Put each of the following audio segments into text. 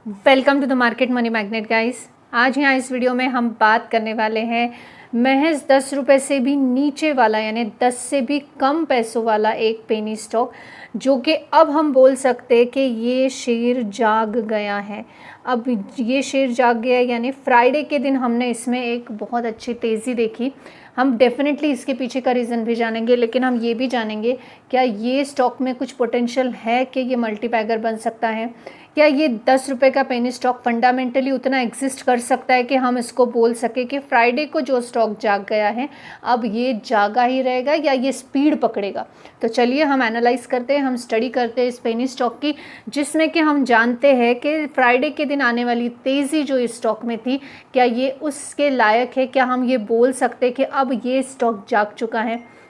Welcome to the market money magnet guys. आज यहाँ इस वीडियो में हम बात करने वाले हैं महज 10 रुपये से भी नीचे वाला यानी 10 से भी कम पैसों वाला एक पेनी स्टॉक, जो कि अब हम बोल सकते हैं कि ये शेयर जाग गया है। अब ये शेयर जाग गया यानी फ्राइडे के दिन हमने इसमें एक बहुत अच्छी तेज़ी देखी। हम डेफिनेटली इसके पीछे का रीज़न भी जानेंगे, लेकिन हम ये भी जानेंगे क्या ये स्टॉक में कुछ पोटेंशियल है कि ये मल्टीबैगर बन सकता है। क्या ये 10 रुपये का पेनी स्टॉक फंडामेंटली उतना एग्जिस्ट कर सकता है कि हम इसको बोल सके कि फ्राइडे को जो स्टॉक जाग गया है अब ये जागा ही रहेगा या ये स्पीड पकड़ेगा। तो चलिए हम एनालाइज करते हैं, हम स्टडी करते हैं इस पेनी स्टॉक की, जिसमें कि हम जानते हैं कि फ्राइडे के दिन आने वाली तेज़ी जो इस स्टॉक में थी क्या ये उसके लायक है। क्या हम ये बोल सकते हैं कि अब ये स्टॉक जाग चुका है।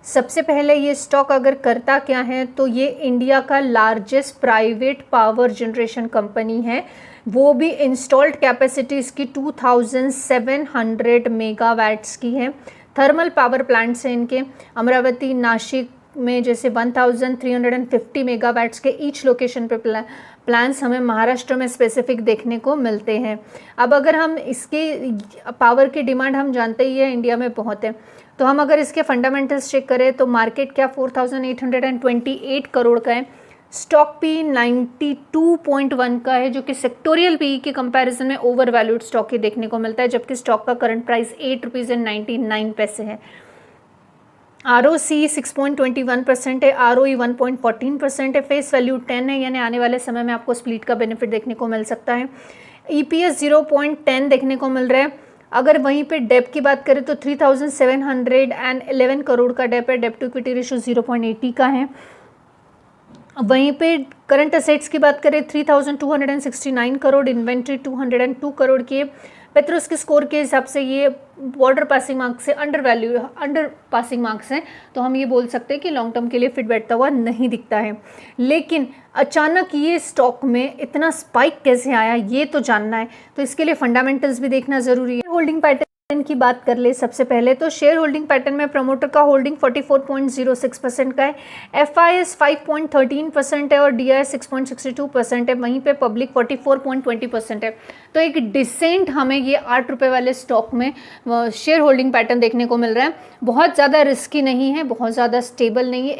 सबसे पहले ये स्टॉक अगर करता क्या है तो ये इंडिया का largest private power generation company है, वो भी इंस्टॉल्ड कैपेसिटी इसकी 2700 मेगावाट्स की है। थर्मल पावर प्लांट्स हैं इनके अमरावती, नासिक में जैसे 1350 मेगावाट्स के ईच लोकेशन पे प्लान्स हमें महाराष्ट्र में स्पेसिफिक देखने को मिलते हैं। अब अगर हम इसके पावर की डिमांड हम जानते ही है इंडिया में बहुत है, तो हम अगर इसके फंडामेंटल्स चेक करें तो मार्केट क्या 4828 करोड़ का है। स्टॉक पी 92.1 का है, जो कि सेक्टोरियल पी के कंपैरिजन में ओवर वैल्यूड स्टॉक ही देखने को मिलता है, जबकि स्टॉक का करंट प्राइस 8 रुपीज़ है। ROC 6.21% है, ROE 1.14% है, फेस वैल्यू 10 है, यानी आने वाले समय में आपको स्प्लिट का बेनिफिट देखने को मिल सकता है। EPS 0.10 देखने को मिल रहा है। अगर वहीं पे डेप की बात करें तो 3711 करोड़ का डेप है, डेप टू इक्विटी रेशियो 0.80 का है। वहीं पे करंट असेट्स की बात करें 3269 करोड़, इन्वेंट्री 202 करोड़ की है। पेट्रोस के स्कोर के हिसाब से ये बॉर्डर पासिंग मार्क्स से अंडर पासिंग मार्क्स हैं, तो हम ये बोल सकते हैं कि लॉन्ग टर्म के लिए फिट बैठता हुआ नहीं दिखता है। लेकिन अचानक ये स्टॉक में इतना स्पाइक कैसे आया ये तो जानना है, तो इसके लिए फंडामेंटल्स भी देखना ज़रूरी है। होल्डिंग पैटर्न की बात कर ले सबसे पहले तो शेयर होल्डिंग पैटर्न में प्रमोटर का होल्डिंग 44.06% का है, FIS 5.13% है और DIS 6.62% है। वहीं पे पब्लिक 44.20% है। तो एक डिसेंट हमें ये 8 रुपये वाले स्टॉक में शेयर होल्डिंग पैटर्न देखने को मिल रहा है। बहुत ज़्यादा रिस्की नहीं है, बहुत ज़्यादा स्टेबल नहीं है,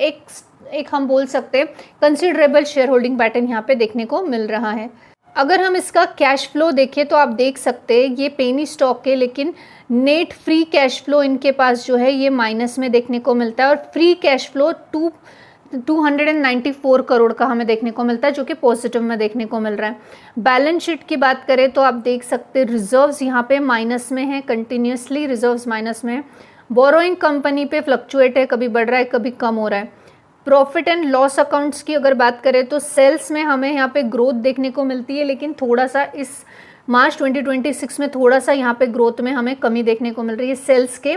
एक हम बोल सकते हैं कंसिडरेबल शेयर होल्डिंग पैटर्न यहाँ पे देखने को मिल रहा है। अगर हम इसका कैश फ्लो देखें तो आप देख सकते हैं ये पेनी स्टॉक है, लेकिन नेट फ्री कैश फ्लो इनके पास जो है ये माइनस में देखने को मिलता है और फ्री कैश फ्लो 294 करोड़ का हमें देखने को मिलता है, जो कि पॉजिटिव में देखने को मिल रहा है। बैलेंस शीट की बात करें तो आप देख सकते हैं रिजर्व्स यहाँ पे माइनस में है, कंटिन्यूसली रिजर्व्स माइनस में है। बोरोइंग कंपनी पे फ्लक्चुएट है, कभी बढ़ रहा है कभी कम हो रहा है। प्रॉफिट एंड लॉस अकाउंट्स की अगर बात करें तो सेल्स में हमें यहाँ पे ग्रोथ देखने को मिलती है, लेकिन थोड़ा सा इस मार्च 2026 में थोड़ा सा यहाँ पे ग्रोथ में हमें कमी देखने को मिल रही है। सेल्स के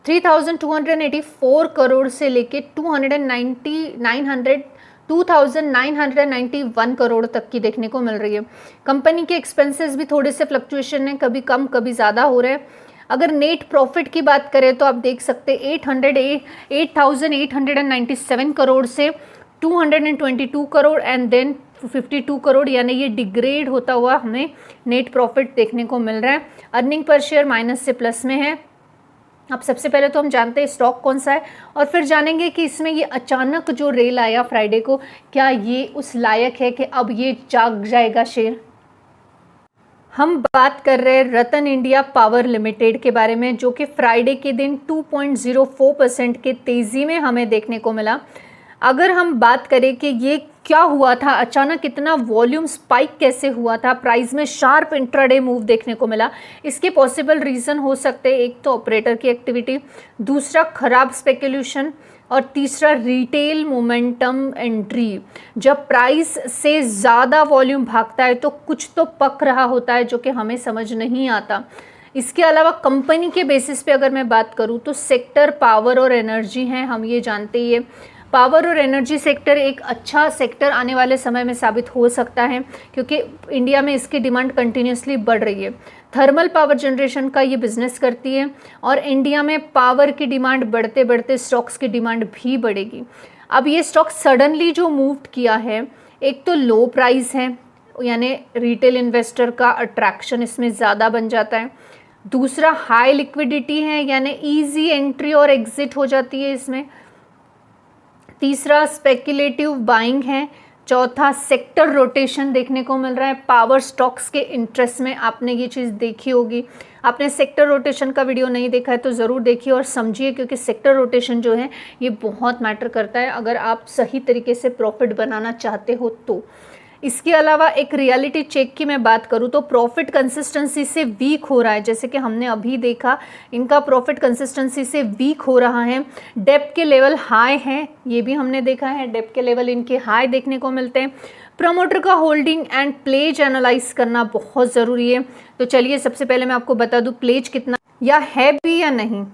3294 करोड़ से लेके 2991 करोड़ तक की देखने को मिल रही है। कंपनी के एक्सपेंसेस भी थोड़े से फ्लक्चुएशन है, कभी कम कभी ज़्यादा हो रहे हैं। अगर नेट प्रॉफिट की बात करें तो आप देख सकते हैं 8897 करोड़ से 222 करोड़ एंड देन 52 करोड़, यानी ये डिग्रेड होता हुआ हमें नेट प्रॉफिट देखने को मिल रहा है। अर्निंग पर शेयर माइनस से प्लस में है। अब सबसे पहले तो हम जानते हैं स्टॉक कौन सा है और फिर जानेंगे कि इसमें ये अचानक जो रेल आया फ्राइडे को क्या ये उस लायक है कि अब ये जाग जाएगा शेयर। हम बात कर रहे हैं रतन इंडिया पावर लिमिटेड के बारे में, जो कि फ्राइडे के दिन 2.04% के तेज़ी में हमें देखने को मिला। अगर हम बात करें कि ये क्या हुआ था, अचानक इतना वॉल्यूम स्पाइक कैसे हुआ था, प्राइस में शार्प इंट्राडे मूव देखने को मिला, इसके पॉसिबल रीज़न हो सकते हैं एक तो ऑपरेटर की एक्टिविटी, दूसरा खराब स्पेकुलेशन और तीसरा रिटेल मोमेंटम एंट्री। जब प्राइस से ज़्यादा वॉल्यूम भागता है तो कुछ तो पक रहा होता है जो कि हमें समझ नहीं आता। इसके अलावा कंपनी के बेसिस पे अगर मैं बात करूँ तो सेक्टर पावर और एनर्जी हैं, हम ये जानते ही है। पावर और एनर्जी सेक्टर एक अच्छा सेक्टर आने वाले समय में साबित हो सकता है, क्योंकि इंडिया में इसकी डिमांड कंटिन्यूसली बढ़ रही है। थर्मल पावर जनरेशन का ये बिजनेस करती है और इंडिया में पावर की डिमांड बढ़ते बढ़ते स्टॉक्स की डिमांड भी बढ़ेगी। अब ये स्टॉक सडनली जो मूव किया है एक तो लो प्राइस है, यानी रिटेल इन्वेस्टर का अट्रैक्शन इसमें ज़्यादा बन जाता है। दूसरा हाई लिक्विडिटी है, यानी इजी एंट्री और एग्जिट हो जाती है इसमें। तीसरा स्पेक्युलेटिव बाइंग है। चौथा सेक्टर रोटेशन देखने को मिल रहा है। पावर स्टॉक्स के इंटरेस्ट में आपने ये चीज़ देखी होगी। आपने सेक्टर रोटेशन का वीडियो नहीं देखा है तो ज़रूर देखिए और समझिए, क्योंकि सेक्टर रोटेशन जो है ये बहुत मैटर करता है अगर आप सही तरीके से प्रॉफिट बनाना चाहते हो तो। इसके अलावा एक रियलिटी चेक की मैं बात करूँ तो प्रॉफिट कंसिस्टेंसी से वीक हो रहा है, जैसे कि हमने अभी देखा इनका प्रॉफिट कंसिस्टेंसी से वीक हो रहा है। डेप्थ के लेवल हाई हैं, ये भी हमने देखा है, डेप्थ के लेवल इनके हाई देखने को मिलते हैं। प्रमोटर का होल्डिंग एंड प्लेज एनालाइज करना बहुत ज़रूरी है। तो चलिए सबसे पहले मैं आपको बता दूँ प्लेज कितना या है भी या नहीं।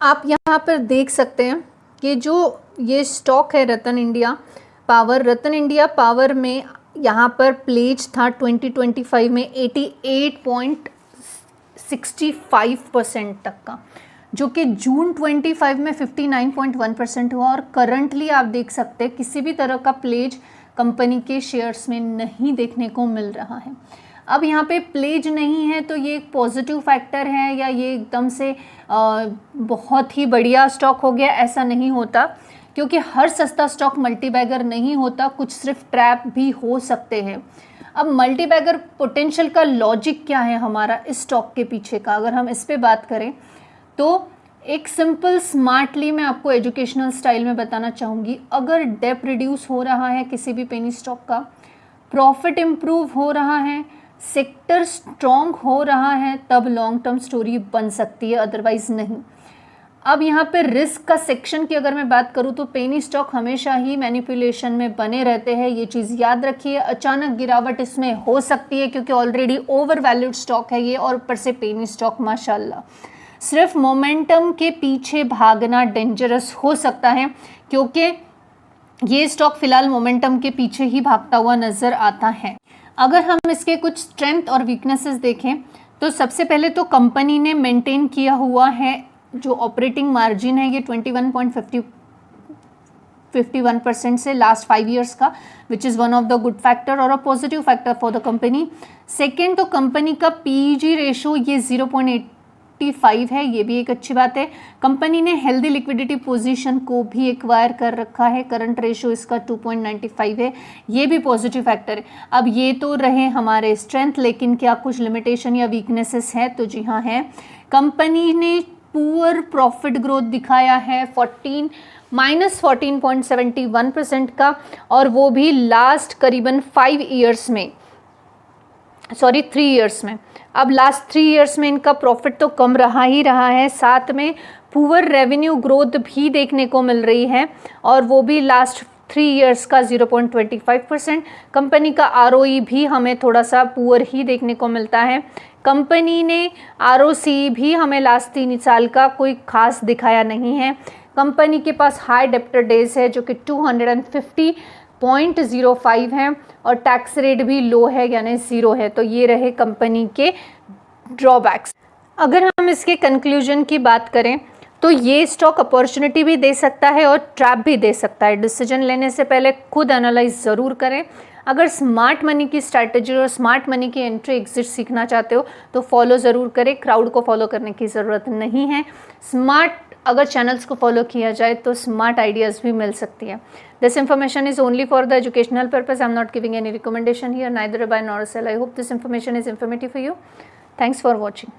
आप यहाँ पर देख सकते हैं कि जो ये स्टॉक है रतन इंडिया पावर में यहाँ पर प्लेज था 2025 में 88.65% तक का, जो कि जून 25 में 59.1% हुआ। और करंटली आप देख सकते हैं किसी भी तरह का प्लेज कंपनी के शेयर्स में नहीं देखने को मिल रहा है। अब यहाँ पे प्लेज नहीं है तो ये एक पॉजिटिव फैक्टर है या ये एकदम से बहुत ही बढ़िया स्टॉक हो गया, ऐसा नहीं होता, क्योंकि हर सस्ता स्टॉक मल्टीबैगर नहीं होता, कुछ सिर्फ ट्रैप भी हो सकते हैं। अब मल्टीबैगर पोटेंशियल का लॉजिक क्या है हमारा इस स्टॉक के पीछे का, अगर हम इस पे बात करें तो एक सिंपल स्मार्टली मैं आपको एजुकेशनल स्टाइल में बताना चाहूँगी। अगर डेप रिड्यूस हो रहा है किसी भी पेनी स्टॉक का, प्रॉफिट इम्प्रूव हो रहा है, सेक्टर स्ट्रॉन्ग हो रहा है, तब लॉन्ग टर्म स्टोरी बन सकती है, अदरवाइज नहीं। अब यहाँ पे रिस्क का सेक्शन की अगर मैं बात करूँ तो पेनी स्टॉक हमेशा ही मैनिपुलेशन में बने रहते हैं, ये चीज़ याद रखिए। अचानक गिरावट इसमें हो सकती है क्योंकि ऑलरेडी ओवर वैल्यूड स्टॉक है ये, और ऊपर से पेनी स्टॉक माशाल्लाह। सिर्फ मोमेंटम के पीछे भागना डेंजरस हो सकता है, क्योंकि ये स्टॉक फिलहाल मोमेंटम के पीछे ही भागता हुआ नज़र आता है। अगर हम इसके कुछ स्ट्रेंथ और वीकनेसेस देखें तो सबसे पहले तो कंपनी ने मेंटेन किया हुआ है जो ऑपरेटिंग मार्जिन है ये 21% से लास्ट 5 ईयर्स का, which is one of the good factor और a positive factor for the company. Second तो कंपनी का पीईजी रेशो ये 0.85 है, ये भी एक अच्छी बात है। कंपनी ने हेल्दी लिक्विडिटी पोजीशन को भी एक्वायर कर रखा है, करंट रेशो इसका 2.95 है, ये भी पॉजिटिव फैक्टर है। अब ये तो रहे हमारे स्ट्रेंथ, लेकिन क्या कुछ लिमिटेशन या वीकनेसेस है? तो जी हाँ है। कंपनी ने पुअर प्रॉफिट ग्रोथ दिखाया है -14.71% का, और वो भी लास्ट करीबन 3 ईयर्स में। अब लास्ट 3 ईयर्स में इनका प्रॉफिट तो कम रहा ही रहा है, साथ में पुअर रेवेन्यू ग्रोथ भी देखने को मिल रही है, और वो भी लास्ट 3 ईयर्स का 0.25%। कंपनी का आरओई भी हमें थोड़ा सा पुअर ही देखने को मिलता है। कंपनी ने आरओसी भी हमें लास्ट 3 साल का कोई खास दिखाया नहीं है। कंपनी के पास हाई डेब्टर डेज है जो कि 250.05 है, और टैक्स रेट भी लो है यानी 0 है। तो ये रहे कंपनी के ड्रॉबैक्स। अगर हम इसके कंक्लूजन की बात करें तो ये स्टॉक अपॉर्चुनिटी भी दे सकता है और ट्रैप भी दे सकता है। डिसीजन लेने से पहले खुद एनालाइज ज़रूर करें। अगर स्मार्ट मनी की स्ट्रैटेजी और स्मार्ट मनी की एंट्री एग्जिट सीखना चाहते हो तो फॉलो ज़रूर करें, क्राउड को फॉलो करने की ज़रूरत नहीं है। स्मार्ट अगर चैनल्स को फॉलो किया जाए तो स्मार्ट आइडियाज़ भी मिल सकती है। This information is only for the educational purpose. I am not giving any recommendation here, neither a buy nor a sell. I hope this information is informative for you. Thanks for watching.